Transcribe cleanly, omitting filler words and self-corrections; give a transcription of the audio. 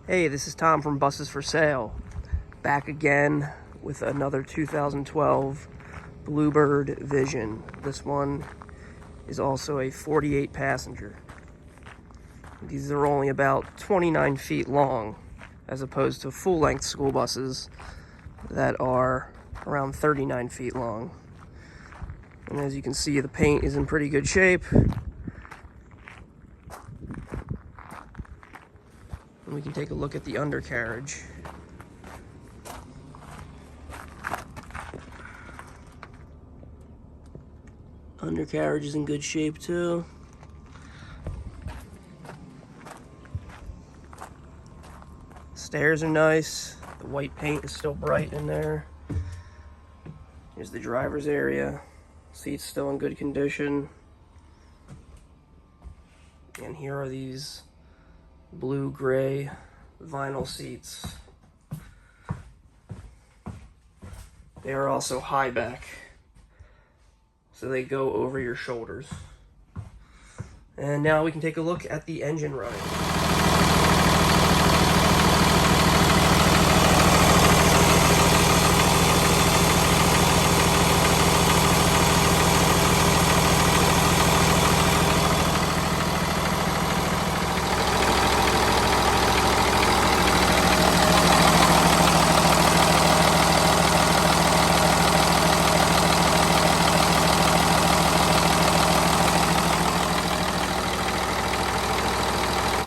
Hey, this is Tom from Buses for Sale. Back again with another 2012 Bluebird Vision. This one is also a 48 passenger. These are only about 29 feet long, as opposed to full-length school buses that are around 39 feet long. And as you can see, the paint is in pretty good shape. And we can take a look at the undercarriage. Undercarriage is in good shape too. Stairs are nice. The white paint is still bright in there. Here's the driver's area. Seats still in good condition. And here are these blue-gray vinyl seats. They are also high back, so they go over your shoulders. And now we can take a look at the engine running.